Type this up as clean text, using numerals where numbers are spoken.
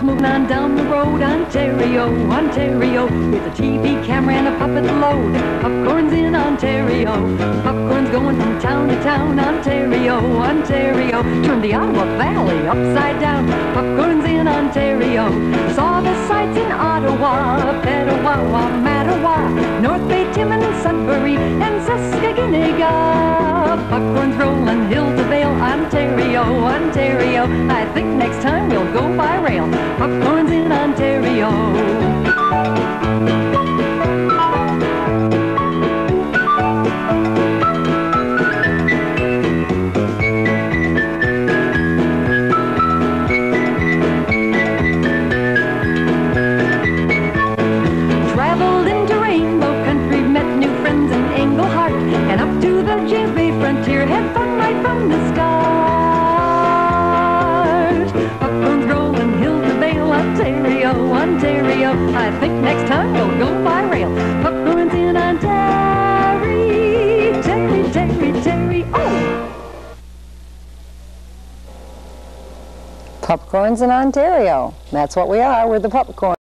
moving on down the road, Ontario, Ontario, with a TV camera and a puppet load. Popcorns in Ontario, popcorns going from town to town, Ontario, Ontario. Turn the Ottawa Valley upside down. Popcorns in Ontario. Saw the sights in Ottawa, Petawawa, Mattawa, North Bay, Timmins, Sudbury, and Saskatchewan. Popcorns rolling hill to vale, Ontario, Ontario. I think next time we'll go by rail. Popcorns in Ontario. Traveled into Rainbow Country, met new friends in Englehart, and up to the James Bay frontier, had fun right from the start. Popcorns rolling hill to vale, Ontario, Ontario. I think next time we'll go by rail. Popcorns in Ontario, Terry, Terry, Terry, oh! Puppcorns in Ontario. That's what we are. We're the Puppcorn.